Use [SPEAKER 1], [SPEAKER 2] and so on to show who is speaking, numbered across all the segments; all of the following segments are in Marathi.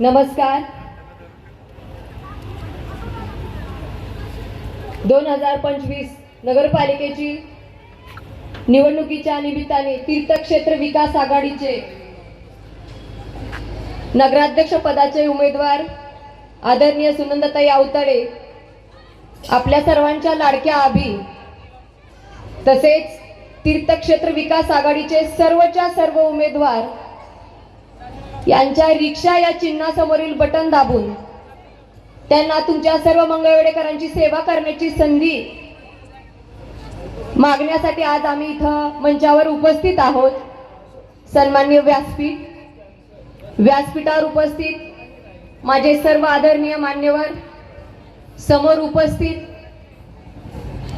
[SPEAKER 1] नमस्कार. 2025 नगरपालिकेची निवडणुकीच्या निमित्ताने तीर्थक्षेत्र विकास आघाडीचे नगराध्यक्ष पदाचे उमेदवार आदरणीय सुनंदाताई आवताडे, आपल्या सर्वांच्या लाडक्या आभी, तसेच तीर्थक्षेत्र विकास आघाडीचे सर्वच्या सर्व उमेदवार यांच्या रिक्षा या चिन्हासमोरील बटन दाबून त्यांना तुमच्या सर्व मंगळवेढेकरांची सेवा करण्याची संधी मागण्यासाठी आज आम्ही इथं मंचावर उपस्थित आहोत. सन्माननीय व्यासपीठावर उपस्थित माझे सर्व आदरणीय मान्यवर, समोर उपस्थित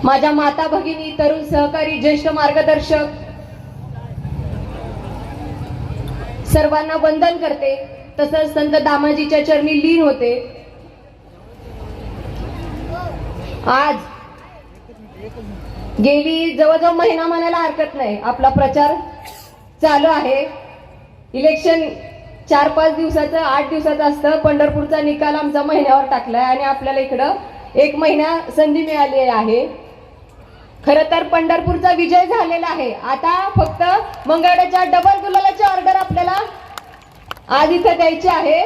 [SPEAKER 1] माझ्या माता भगिनी, तरुण सहकारी, ज्येष्ठ मार्गदर्शक, सर्वांना वंदन करते. तसंच संत दामाजीच्या चरणी लीन होते. आज गेली जवळजवळ महिना म्हणायला हरकत नाही आपला प्रचार चालू आहे. इलेक्शन 4-5 दिवसाचं 8 दिवसाचं असतं. पंढरपूरचा निकाल आमचा महिन्यावर टाकलाय आणि आपल्याला इकडं 1 महिना संधी मिळाली आहे. खरं तर पंढरपूरचा विजय झालेला आहे. आता फक्त मंगळवेढ्याच्या डबल गुलालाची ऑर्डर आपल्याला आज इथं द्यायची आहे.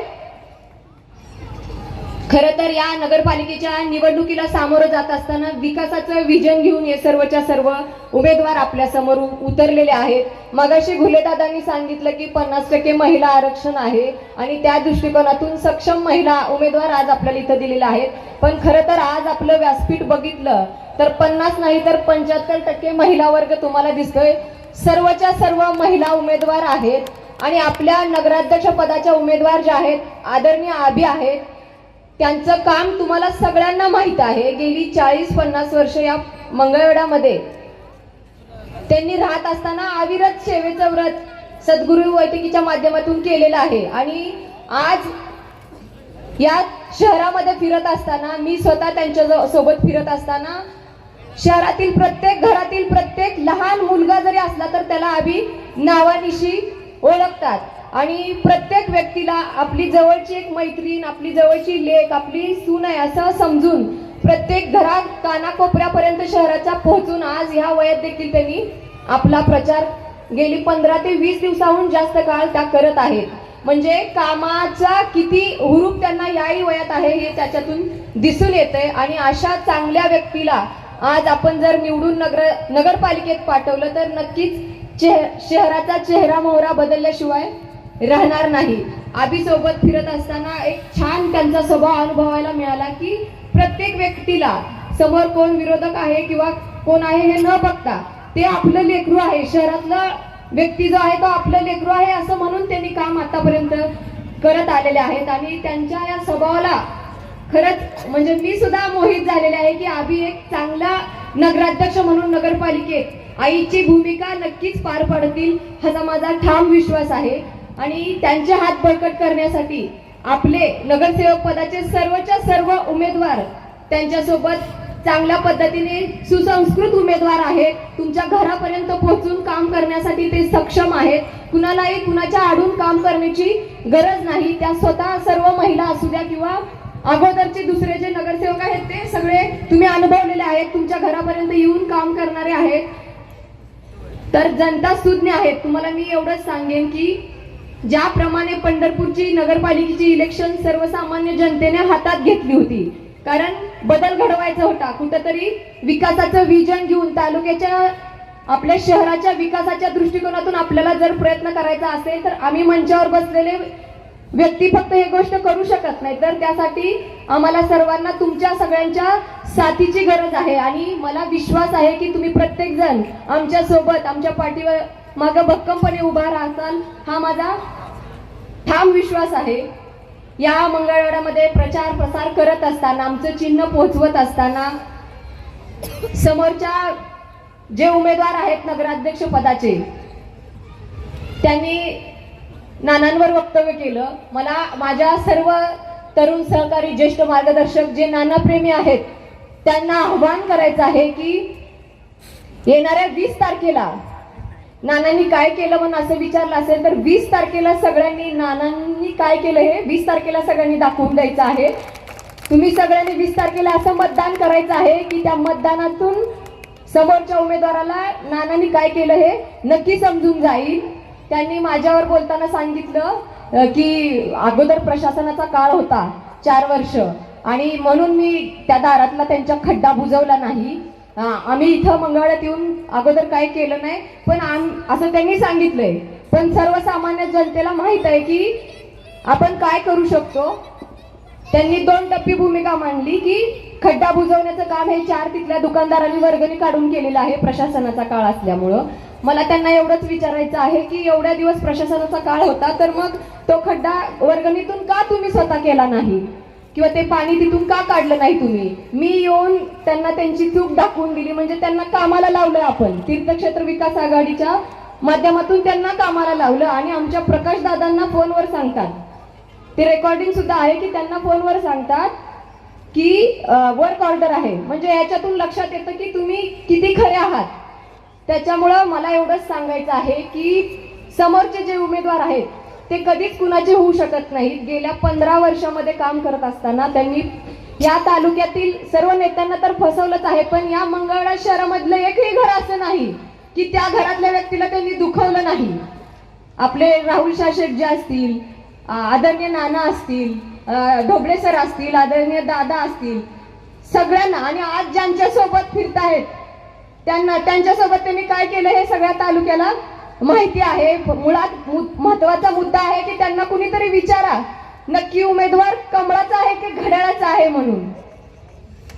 [SPEAKER 1] खरं तर या नगरपालिकेच्या निवडणुकीला सामोरं जात असताना विकासाचं विजन घेऊन हे सर्वच्या सर्व उमेदवार आपल्या समोर उतरलेले आहेत. मगाशी घुलेदादांनी सांगितलं की 50% महिला आरक्षण आहे आणि त्या दृष्टिकोनातून सक्षम महिला उमेदवार आज आपल्याला इथं दिलेले आहेत. पण खरं तर आज आपलं व्यासपीठ बघितलं तर 50 नाही तर 75% महिला वर्ग तुम्हाला दिसतोय. सर्वच्या सर्व महिला उमेदवार आहेत आणि आपल्या नगराध्यक्ष पदाच्या उमेदवार ज्या आहेत आदरणीय आभी आहेत, त्यांचं काम तुम्हाला सगळ्यांना माहित आहे. गेली 40-50 वर्ष या मंगळवेढ्यामध्ये त्यांनी राहत असताना अविरत सेवेचं व्रत सद्गुरू वैदिकीच्या माध्यमातून केलेलं आहे. आणि आज या शहरामध्ये फिरत असताना, मी स्वतः त्यांच्या सोबत फिरत असताना, शहरातील प्रत्येक घरातील प्रत्येक लहान मुलगा जरी असला तर त्याला आभी नावानिशी ओळखतात आणि प्रत्येक व्यक्तीला आपली जवळची एक मैत्रीण, आपली जवळची लेक, आपली सून आहे असं समजून प्रत्येक घरात कानाकोपऱ्यापर्यंत शहराच्या पोहोचून आज ह्या वयात देखील त्यांनी आपला प्रचार गेली 15 ते 20 दिवसाहून जास्त काळ त्या करत आहेत. म्हणजे कामाचा किती हुरूप त्यांना याही वयात आहे हे त्याच्यातून दिसून येतंय. आणि अशा चांगल्या व्यक्तीला आज आपण जर निवडून नगरपालिकेत पाठवलं तर नक्कीच शहराचा चेहरा मोहरा बदलल्याशिवाय राहणार नाही. आभी सोबत फिरत असताना एक छान त्यांचा स्वभाव अनुभवायला मिळाला की प्रत्येक व्यक्तीला समोर कोण विरोधक आहे किंवा कोण आहे हे न बघता ते आपलं लेकरू आहे, शहरातला व्यक्ती जो आहे तो आपलं लेकरू आहे असं म्हणून त्यांनी काम आतापर्यंत करत आलेले आहेत. आणि त्यांच्या या स्वभावाला खरंच म्हणजे मी सुद्धा मोहित झालेले आहे की आभी एक चांगला नगराध्यक्ष म्हणून नगरपालिकेत आईची भूमिका नक्कीच पार पाडतील असा माझा ठाम विश्वास आहे. आणि त्यांचे हात बळकट करण्यासाठी आपले नगरसेवक पदाचे सर्वच्या सर्व उमेदवार त्यांच्यासोबत चांगल्या पद्धतीने सुसंस्कृत उमेदवार आहेत. तुमच्या घरापर्यंत पोहोचून काम करण्यासाठी ते सक्षम आहेत. कुणालाही कुणाच्या आडून काम करण्याची गरज नाही. त्या स्वतः सर्व महिला असू द्या किंवा अगोदरचे दुसरे जे नगरसेवक आहेत ते सगळे तुम्ही अनुभवलेले आहेत. तुमच्या घरापर्यंत येऊन काम करणारे आहेत. तर जनता सुज्ञ आहेत. तुम्हाला मी एवढंच सांगेन की ज्याप्रमाणे पंढरपूरची नगरपालिकेची इलेक्शन सर्वसामान्य जनतेने हातात घेतली होती, कारण बदल घडवायचा होता, कुठंतरी विकासाचं विजन घेऊन तालुक्याच्या आपल्या शहराच्या विकासाच्या दृष्टिकोनातून आपल्याला जर प्रयत्न करायचा असेल तर आम्ही मंचावर बसलेले व्यक्ती फक्त ही गोष्ट करू शकत नाही. तर त्यासाठी आम्हाला सर्वांना तुमच्या सगळ्यांच्या साथीची गरज आहे. आणि मला विश्वास आहे की तुम्ही प्रत्येक जण आमच्या सोबत, आमच्या पाठीवर मागं भक्कमपणे उभा राहताल हा माझा ठाम विश्वास आहे. या मंगळवेढ्यामध्ये प्रचार प्रसार करत असताना, आमचं चिन्ह पोहोचवत असताना समोरच्या जे उमेदवार आहेत नगराध्यक्ष पदाचे त्यांनी नानांवर वक्तव्य केलं. मला माझ्या सर्व तरुण सहकारी, ज्येष्ठ मार्गदर्शक जे नानाप्रेमी आहेत त्यांना आव्हान करायचं आहे की येणाऱ्या 20 तारखेला नानांनी काय केलं म्हणून असं विचारलं असेल तर 20 तारखेला सगळ्यांनी नानांनी नानांनी काय केलं हे 20 तारखेला सगळ्यांनी दाखवून द्यायचं आहे. तुम्ही सगळ्यांनी 20 तारखेला असं मतदान करायचं आहे की त्या मतदानातून समोरच्या उमेदवाराला नानांनी काय केलं हे नक्की समजून जाईल. त्यांनी माझ्यावर बोलताना सांगितलं की अगोदर प्रशासनाचा काळ होता 4 वर्ष आणि म्हणून मी त्या दारातला त्यांच्या खड्डा बुजवला नाही. आम्ही इथं मंगळवाड्यात येऊन अगोदर काय केलं नाही, पण असं त्यांनी सांगितलंय. पण सर्वसामान्य जनतेला माहित आहे की आपण काय करू शकतो. त्यांनी 2 टप्पी भूमिका मांडली की खड्डा बुजवण्याचं काम हे 4 तिथल्या दुकानदारांनी वर्गणी काढून केलेलं आहे प्रशासनाचा काळ असल्यामुळं. मला त्यांना एवढंच विचारायचं आहे की एवढ्या दिवस प्रशासनाचा काळ होता तर मग तो खड्डा वर्गणीतून का तुम्ही स्वतः केला नाही किंवा ते पाणी तिथून का काढलं नाही तुम्ही. मी येऊन त्यांना त्यांची चूक दाखवून दिली, म्हणजे त्यांना कामाला लावलं. आपण तीर्थक्षेत्र विकास आघाडीच्या माध्यमातून त्यांना कामाला लावलं आणि आमच्या प्रकाश दादांना फोनवर सांगतात, ते रेकॉर्डिंग सुद्धा आहे की त्यांना फोनवर सांगतात की वर्क ऑर्डर आहे. म्हणजे याच्यातून लक्षात येतं की तुम्ही किती खरे आहात. त्याच्यामुळं मला एवढंच सांगायचं आहे की समोरचे जे उमेदवार आहेत ते कधीच कुणाचे होऊ शकत नाहीत. गेल्या 15 वर्षामध्ये काम करत असताना त्यांनी या तालुक्यातील सर्व नेत्यांना तर फसवलंच आहे, पण या मंगळवेढा शहरामधलं एकही घर असं नाही की त्या घरातल्या व्यक्तीला त्यांनी दुखवलं नाही. आपले राहुल शाह जे असतील, आदरणीय नाना असतील, ढोबळे सर असतील, आदरणीय दादा असतील, सगळ्यांना आणि आज ज्यांच्या सोबत फिरतायत त्यांच्यासोबत त्यांनी काय केलं हे सगळ्या तालुक्याला माहिती आहे. मुळात महत्वाचा मुद्दा आहे की त्यांना कुणीतरी विचारा नक्की उमेदवार कमळाचा आहे की घड्याळाचा आहे म्हणून.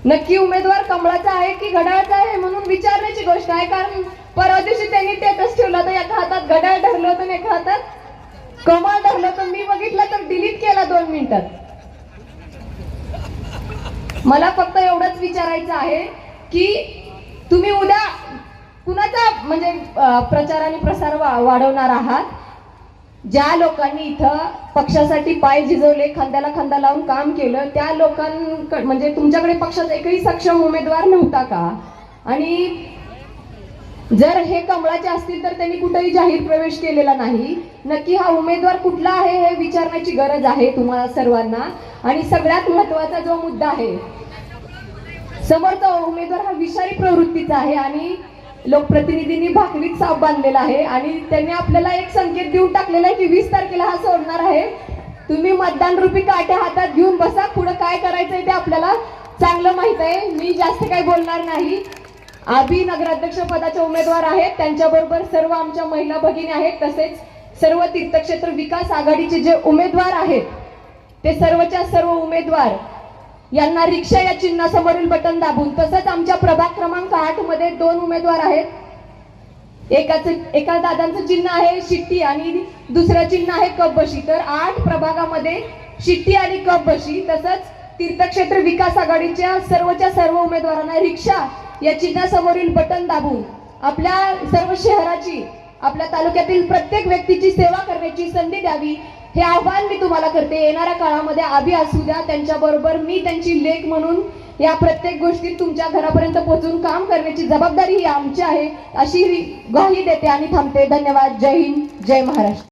[SPEAKER 1] नक्की उमेदवार कमळाचा आहे की घड्याळाचा आहे म्हणून विचारण्याची गोष्ट आहे. कारण परवा दिवशी त्यांनी स्टेटस ठेवलं तर एका हातात घड्याळ धरलं होतं आणि एका हातात कमळ धरलं होतं. मी बघितलं तर डिलीट केला 2 मिनिटात. मला फक्त एवढंच विचारायचं आहे की तुम्ही उद्या कुणाचा म्हणजे प्रचार आणि प्रसार वाढवणार आहात. ज्या लोकांनी इथं पक्षासाठी पाय झिजवले, खांद्याला खांदा लावून काम केलं, त्या लोकांकडे म्हणजे तुमच्याकडे पक्षाचा एकही सक्षम उमेदवार नव्हता का? आणि जर हे कमळाचे असतील तर त्यांनी कुठेही जाहीर प्रवेश केलेला नाही. नक्की हा उमेदवार कुठला आहे हे विचारण्याची गरज आहे तुम्हाला सर्वांना. आणि सगळ्यात महत्वाचा जो मुद्दा आहे, समोरचा उमेदवार हा विषारी प्रवृत्तीचा आहे आणि लोकप्रतिनिधींनी भाकरीत साप बांधलेला आहे आणि त्यांनी आपल्याला एक संकेत देऊन टाकलेला आहे की 20 तारखेला हा सोडणार आहे. तुम्ही मतदान रूपी काट्या हातात घेऊन बसा, पुढे काय करायचंय ते आपल्याला चांगलं माहित आहे. मी जास्त काही बोलणार नाही. आभी नगराध्यक्ष पदाचे उमेदवार आहेत, त्यांच्याबरोबर सर्व आमच्या महिला भगिनी आहेत, तसेच सर्व तीर्थक्षेत्र विकास आघाडीचे जे उमेदवार आहेत ते सर्वच्या सर्व उमेदवार यांना रिक्षा या चिन्हासमोरील बटन दाबून, तसंच आमच्या प्रभाग क्रमांक 8 मध्ये 2 उमेदवार आहेत. एका दादांचं चिन्ह आहे शिट्टी आणि दुसरं चिन्ह आहे कपबशी. तर 8 प्रभागामध्ये शिट्टी आणि कपबशी, तसंच तीर्थक्षेत्र विकास आघाडीच्या सर्वच्या सर्व उमेदवारांना रिक्षा या चिन्हासमोरील बटन दाबून आपल्या सर्व शहराची, आपल्या तालुक्यातील प्रत्येक व्यक्तीची सेवा करण्याची संधी द्यावी हे आव्हान मी तुम्हाला करते. येणाऱ्या काळामध्ये आभी असू द्या, त्यांच्याबरोबर मी त्यांची लेक म्हणून या प्रत्येक गोष्टी तुमच्या घरापर्यंत पोहोचून काम करण्याची जबाबदारी ही आमची आहे अशी ग्वाही देते आणि थांबते. धन्यवाद. जय हिंद, जय महाराष्ट्र.